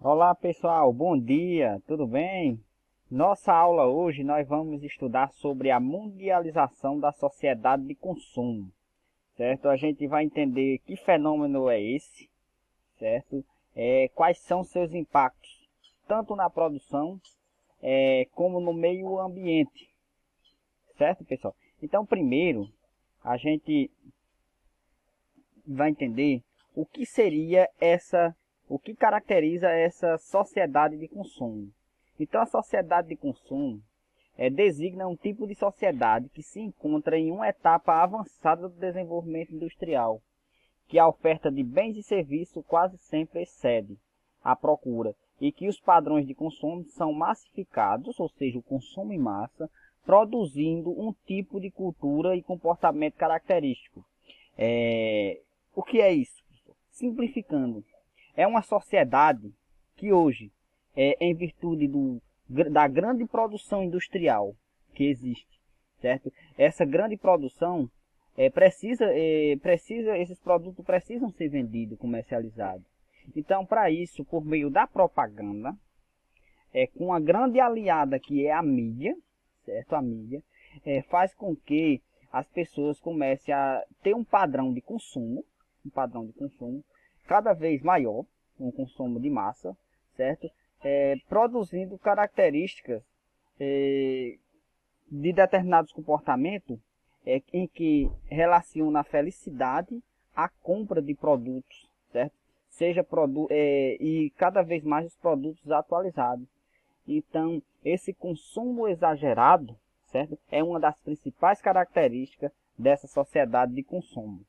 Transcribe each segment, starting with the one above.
Olá pessoal, bom dia, tudo bem? Nossa aula hoje nós vamos estudar sobre a mundialização da sociedade de consumo, certo? A gente vai entender que fenômeno é esse, certo? Quais são seus impactos, tanto na produção como no meio ambiente, certo pessoal? Então primeiro a gente vai entender o que seria o que caracteriza essa sociedade de consumo. Então, a sociedade de consumo designa um tipo de sociedade que se encontra em uma etapa avançada do desenvolvimento industrial, que a oferta de bens e serviços quase sempre excede a procura e que os padrões de consumo são massificados, ou seja, o consumo em massa, produzindo um tipo de cultura e comportamento característico. É, o que é isso? Simplificando, é uma sociedade que hoje, em virtude da grande produção industrial que existe, certo? Essa grande produção esses produtos precisam ser vendidos, comercializados. Então, para isso, por meio da propaganda, com uma grande aliada que é a mídia, certo? A mídia faz com que as pessoas comecem a ter um padrão de consumo cada vez maior, um consumo de massa, certo? Produzindo características de determinados comportamentos em que relaciona a felicidade à compra de produtos, certo? E cada vez mais os produtos atualizados. Então, esse consumo exagerado, certo? É uma das principais características dessa sociedade de consumo.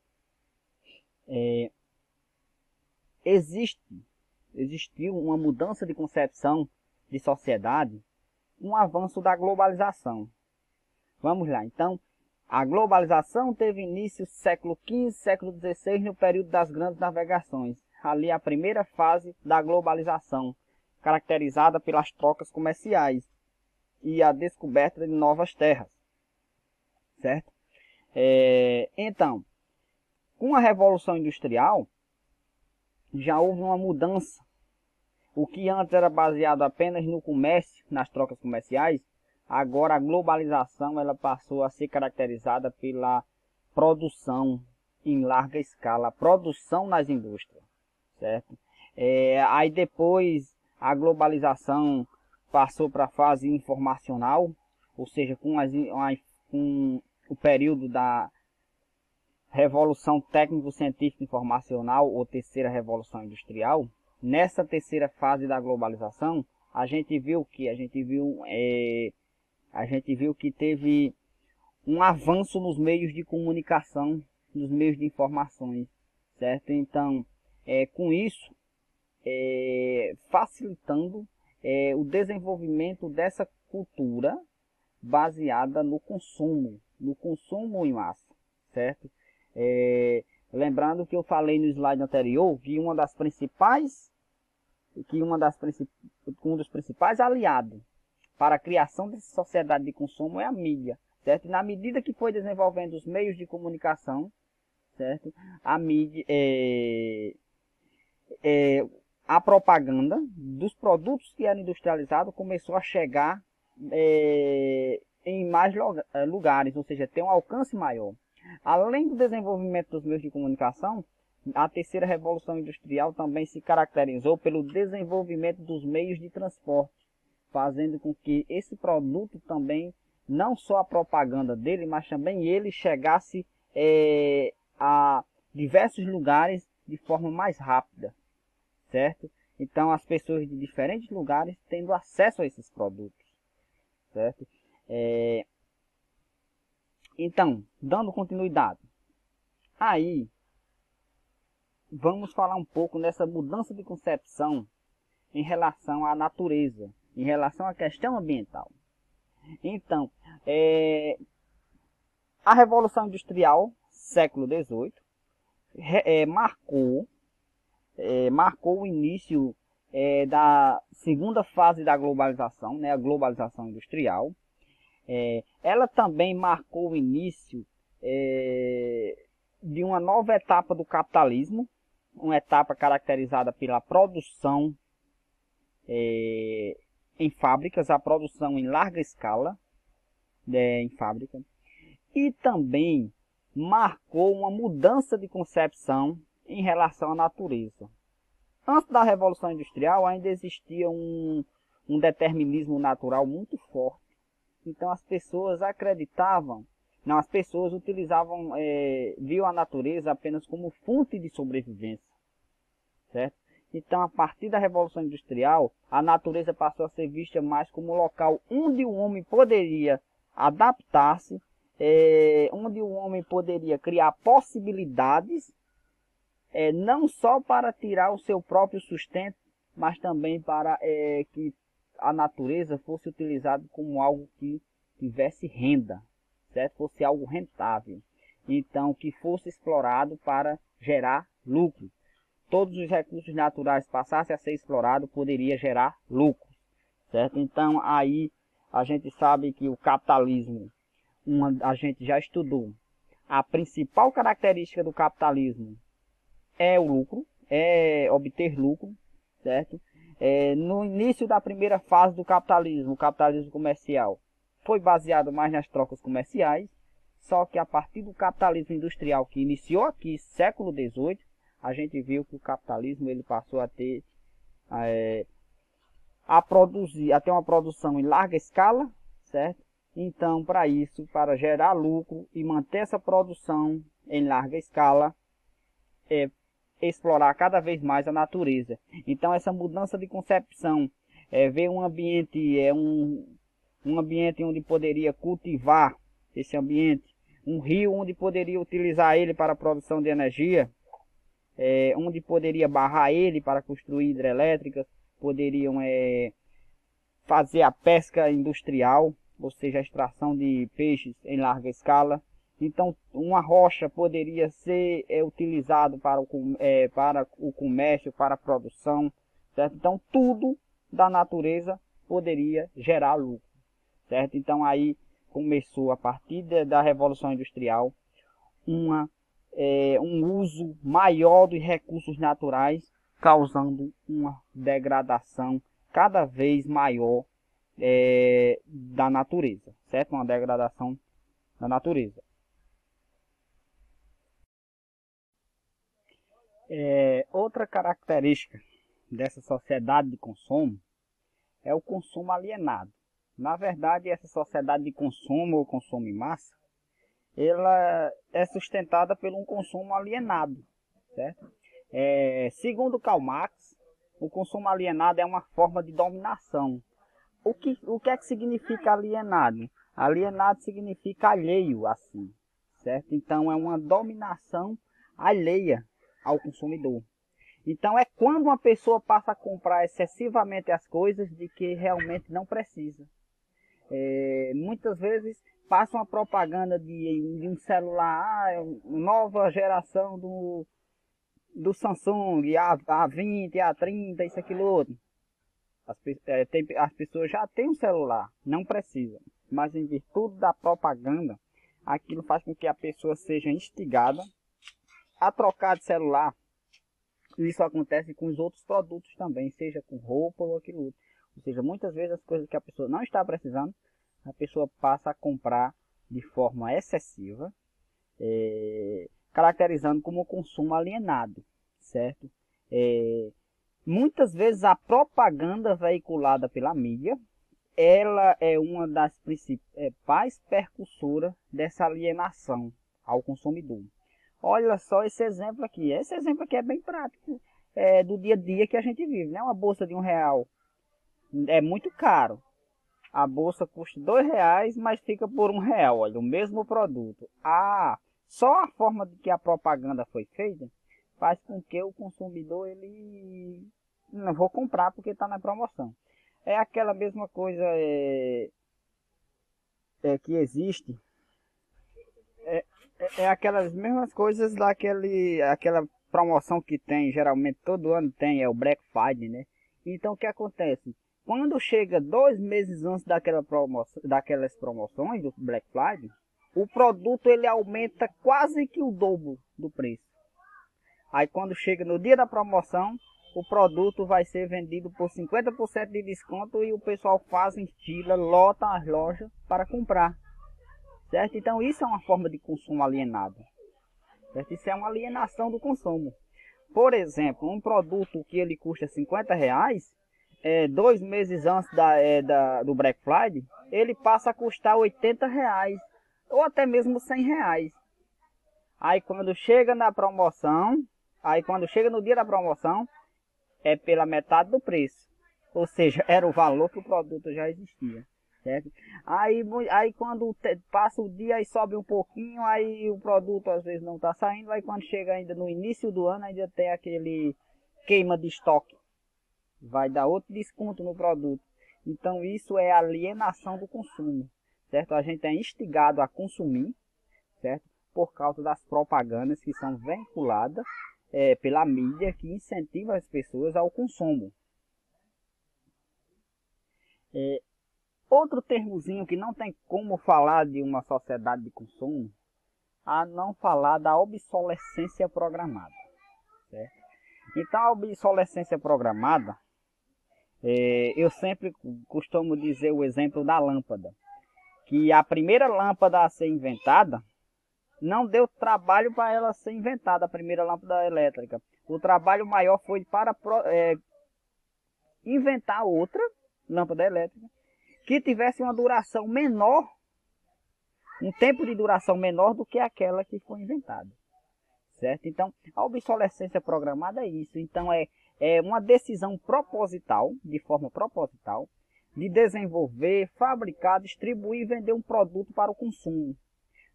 Existe, existiu uma mudança de concepção de sociedade, um avanço da globalização. Vamos lá, então, a globalização teve início no século XV, século XVI, no período das grandes navegações. Ali a primeira fase da globalização, caracterizada pelas trocas comerciais e a descoberta de novas terras, certo? Então, com a Revolução Industrial, já houve uma mudança. O que antes era baseado apenas no comércio, nas trocas comerciais, agora a globalização ela passou a ser caracterizada pela produção em larga escala, produção nas indústrias, certo? Aí depois a globalização passou para a fase informacional, ou seja, com o período da Revolução Técnico-Científica Informacional ou Terceira Revolução Industrial. Nessa terceira fase da globalização, a gente viu que teve um avanço nos meios de comunicação, nos meios de informações, certo? Então, com isso, facilitando o desenvolvimento dessa cultura baseada no consumo em massa, certo? Lembrando que eu falei no slide anterior que um dos principais aliados para a criação dessa sociedade de consumo é a mídia, certo? E na medida que foi desenvolvendo os meios de comunicação, certo? A mídia, a propaganda dos produtos que eram industrializados começou a chegar em mais lugares, ou seja, ter um alcance maior. Além do desenvolvimento dos meios de comunicação, a terceira revolução industrial também se caracterizou pelo desenvolvimento dos meios de transporte, fazendo com que esse produto também, não só a propaganda dele, mas também ele chegasse a diversos lugares de forma mais rápida, certo? Então as pessoas de diferentes lugares tendo acesso a esses produtos, certo? Então, dando continuidade, aí vamos falar um pouco nessa mudança de concepção em relação à natureza, em relação à questão ambiental. Então, a Revolução Industrial, século XVIII, marcou o início da segunda fase da globalização, né, a globalização industrial. Ela também marcou o início de uma nova etapa do capitalismo, uma etapa caracterizada pela produção em fábricas, a produção em larga escala, em fábrica, e também marcou uma mudança de concepção em relação à natureza. Antes da Revolução Industrial ainda existia um determinismo natural muito forte. Então as pessoas acreditavam, não, as pessoas utilizavam, viam a natureza apenas como fonte de sobrevivência, certo? Então a partir da Revolução Industrial, a natureza passou a ser vista mais como um local onde o homem poderia adaptar-se, onde o homem poderia criar possibilidades, não só para tirar o seu próprio sustento, mas também para que a natureza fosse utilizada como algo que tivesse renda, certo? Fosse algo rentável. Então, que fosse explorado para gerar lucro. Todos os recursos naturais passassem a ser explorados, poderia gerar lucro, certo? Então, aí a gente sabe que o capitalismo, a gente já estudou, a principal característica do capitalismo é o lucro, é obter lucro, certo? No início da primeira fase do capitalismo, o capitalismo comercial foi baseado mais nas trocas comerciais, só que a partir do capitalismo industrial que iniciou aqui século XVIII, a gente viu que o capitalismo ele passou a ter a ter uma produção em larga escala, certo? Então, para isso, para gerar lucro e manter essa produção em larga escala, explorar cada vez mais a natureza. Então, essa mudança de concepção, ver um ambiente, um ambiente onde poderia cultivar esse ambiente, um rio onde poderia utilizar ele para a produção de energia, onde poderia barrar ele para construir hidrelétricas, poderiam fazer a pesca industrial, ou seja, a extração de peixes em larga escala. Então, uma rocha poderia ser utilizado para o comércio, para a produção, certo? Então, tudo da natureza poderia gerar lucro, certo? Então, aí começou, a partir da Revolução Industrial, um uso maior dos recursos naturais, causando uma degradação cada vez maior da natureza, certo? Uma degradação da natureza. Outra característica dessa sociedade de consumo é o consumo alienado. Na verdade, essa sociedade de consumo ou consumo em massa, ela é sustentada por um consumo alienado, certo? Segundo Karl Marx, o consumo alienado é uma forma de dominação. O que é que significa alienado? Alienado significa alheio, assim, certo? Então é uma dominação alheia ao consumidor. Então é quando uma pessoa passa a comprar excessivamente as coisas de que realmente não precisa. Muitas vezes passa uma propaganda de um celular, nova geração do Samsung, A20, A30, isso, aquilo outro. As pessoas já têm um celular, não precisam. Mas em virtude da propaganda, aquilo faz com que a pessoa seja instigada a trocar de celular. Isso acontece com os outros produtos também, seja com roupa ou aquilo outro. Ou seja, muitas vezes as coisas que a pessoa não está precisando, a pessoa passa a comprar de forma excessiva, caracterizando como consumo alienado, certo? Muitas vezes a propaganda veiculada pela mídia, ela é uma das principais percursoras dessa alienação ao consumidor. Olha só esse exemplo aqui. Esse exemplo aqui é bem prático, do dia a dia que a gente vive, né? Uma bolsa de R$1 é muito caro. A bolsa custa R$2, mas fica por R$1. Olha, o mesmo produto. Só a forma de que a propaganda foi feita faz com que o consumidor ele não vou comprar porque está na promoção. É aquela mesma coisa que existe. Aquelas mesmas coisas aquela promoção que tem, geralmente todo ano tem, é o Black Friday, né? Então o que acontece? Quando chega 2 meses antes daquelas promoções do Black Friday, o produto ele aumenta quase que o dobro do preço. Aí quando chega no dia da promoção, o produto vai ser vendido por 50% de desconto e o pessoal faz em fila, lota as lojas para comprar, certo? Então isso é uma forma de consumo alienado, certo? Isso é uma alienação do consumo. Por exemplo, um produto que ele custa R$ 50, 2 meses antes do Black Friday, ele passa a custar R$ 80 ou até mesmo R$ 100. Aí quando chega na promoção, aí quando chega no dia da promoção, é pela metade do preço. Ou seja, era o valor que o produto já existia, certo? Aí quando passa o dia, aí sobe um pouquinho, aí o produto às vezes não está saindo, aí quando chega ainda no início do ano, ainda tem aquele queima de estoque. Vai dar outro desconto no produto. Então isso é alienação do consumo, certo? A gente é instigado a consumir, certo? Por causa das propagandas que são vinculadas pela mídia, que incentiva as pessoas ao consumo. Outro termozinho que não tem como falar de uma sociedade de consumo, a não falar da obsolescência programada, certo? Então a obsolescência programada, eu sempre costumo dizer o exemplo da lâmpada, que a primeira lâmpada a ser inventada, não deu trabalho para ela ser inventada, a primeira lâmpada elétrica. O trabalho maior foi para inventar outra lâmpada elétrica que tivesse uma duração menor, um tempo de duração menor do que aquela que foi inventada, certo? Então, a obsolescência programada é isso. Então, é uma decisão proposital, de forma proposital, de desenvolver, fabricar, distribuir e vender um produto para o consumo,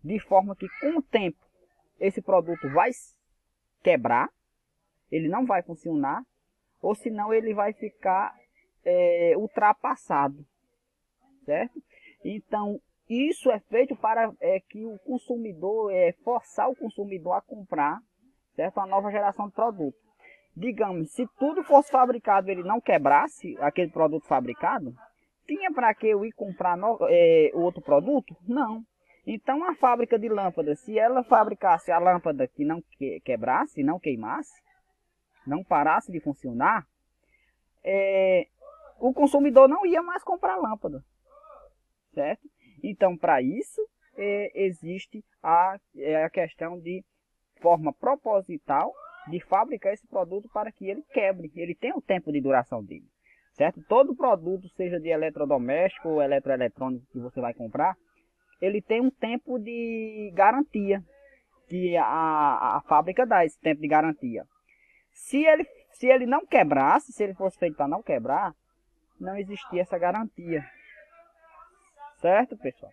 de forma que com o tempo esse produto vai quebrar, ele não vai funcionar, ou senão ele vai ficar ultrapassado, certo? Então isso é feito para que o consumidor, forçar o consumidor a comprar, certo? Uma nova geração de produto. Digamos, se tudo fosse fabricado ele não quebrasse aquele produto fabricado, tinha para que eu ir comprar outro produto? Não. Então a fábrica de lâmpadas, se ela fabricasse a lâmpada que não quebrasse, não queimasse, não parasse de funcionar, o consumidor não ia mais comprar lâmpada, certo? Então para isso existe a questão de forma proposital de fabricar esse produto para que ele quebre, ele tenha o tempo de duração dele, certo? Todo produto, seja de eletrodoméstico ou eletroeletrônico que você vai comprar, ele tem um tempo de garantia, que a fábrica dá esse tempo de garantia. Se ele não quebrasse, se ele fosse feito para não quebrar, não existia essa garantia, certo, pessoal?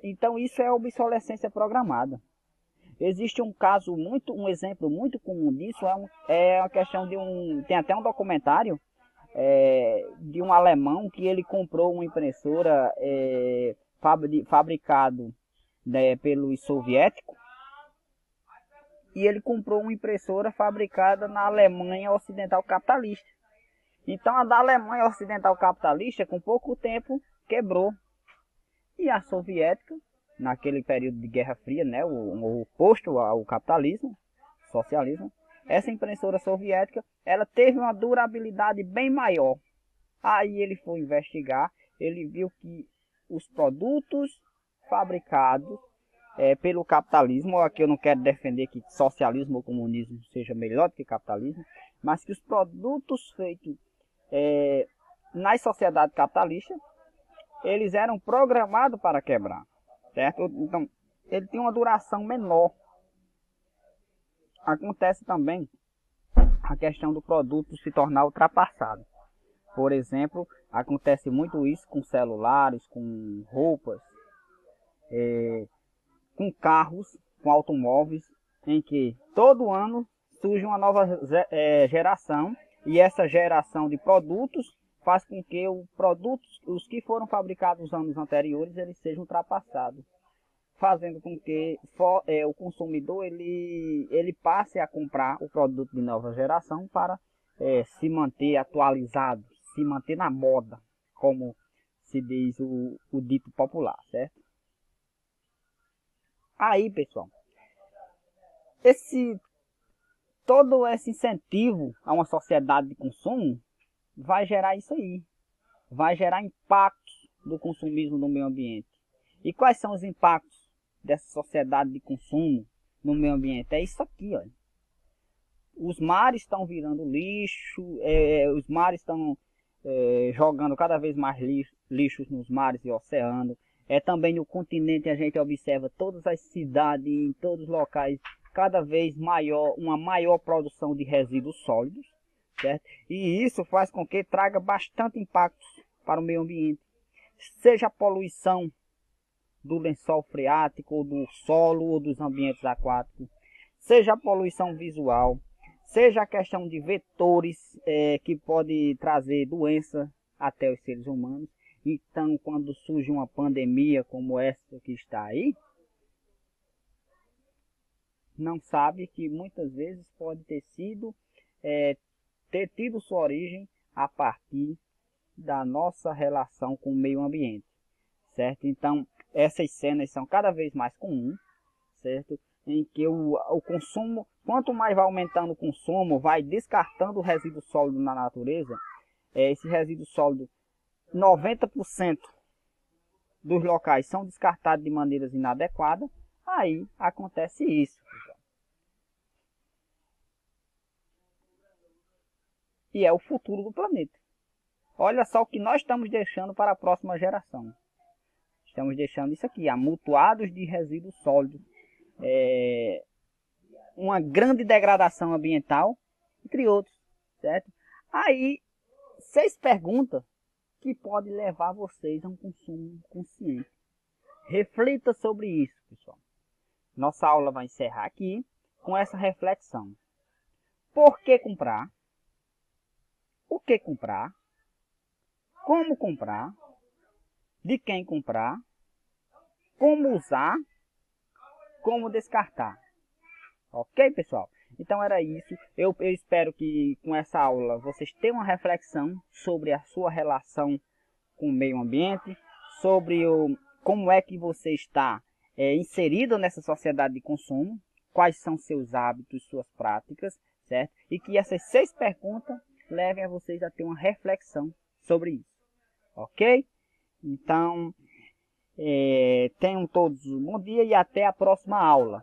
Então isso é obsolescência programada. Existe um exemplo muito comum disso, é a questão tem até um documentário de um alemão que ele comprou uma impressora fabricado, né, pelos soviéticos, e ele comprou uma impressora fabricada na Alemanha Ocidental Capitalista. Então a da Alemanha Ocidental Capitalista, com pouco tempo, quebrou. E a soviética, naquele período de Guerra Fria, né, o oposto ao capitalismo, socialismo, essa impressora soviética, ela teve uma durabilidade bem maior. Aí ele foi investigar, ele viu que os produtos fabricados pelo capitalismo, aqui eu não quero defender que socialismo ou comunismo seja melhor do que capitalismo, mas que os produtos feitos nas sociedades capitalistas, eles eram programados para quebrar, certo? Então, ele tem uma duração menor. Acontece também a questão do produto se tornar ultrapassado. Por exemplo, acontece muito isso com celulares, com roupas, com carros, com automóveis, em que todo ano surge uma nova geração, e essa geração de produtos faz com que os que foram fabricados nos anos anteriores, eles sejam ultrapassados, fazendo com que o consumidor ele passe a comprar o produto de nova geração para se manter atualizado, se manter na moda, como se diz o dito popular, certo? Aí, pessoal, todo esse incentivo a uma sociedade de consumo vai gerar isso aí. Vai gerar impactos do consumismo no meio ambiente. E quais são os impactos dessa sociedade de consumo no meio ambiente? É isso aqui, olha. Os mares estão virando lixo, os mares estão jogando cada vez mais lixos nos mares e oceanos. Também no continente a gente observa todas as cidades, em todos os locais, cada vez maior, uma maior produção de resíduos sólidos, certo? E isso faz com que traga bastante impactos para o meio ambiente. Seja a poluição do lençol freático, ou do solo, ou dos ambientes aquáticos, seja a poluição visual, seja a questão de vetores que pode trazer doença até os seres humanos. Então, quando surge uma pandemia como essa que está aí, não sabe que muitas vezes pode ter sido, ter tido sua origem a partir da nossa relação com o meio ambiente, certo? Então, essas cenas são cada vez mais comuns, certo? Em que o consumo, quanto mais vai aumentando o consumo, vai descartando o resíduo sólido na natureza. Esse resíduo sólido, 90% dos locais são descartados de maneiras inadequadas. Aí acontece isso. E é o futuro do planeta. Olha só o que nós estamos deixando para a próxima geração. Estamos deixando isso aqui, amontoados de resíduos sólidos. Uma grande degradação ambiental, entre outros, certo? Aí, 6 perguntas que podem levar vocês a um consumo consciente. Reflita sobre isso, pessoal. Nossa aula vai encerrar aqui com essa reflexão. Por que comprar? O que comprar? Como comprar? De quem comprar? Como usar? Como descartar? Ok, pessoal? Então era isso. Eu espero que com essa aula vocês tenham uma reflexão sobre a sua relação com o meio ambiente, sobre como é que você está inserido nessa sociedade de consumo, quais são seus hábitos, suas práticas, certo? E que essas 6 perguntas levem a vocês a ter uma reflexão sobre isso, ok? Então, tenham todos um bom dia e até a próxima aula.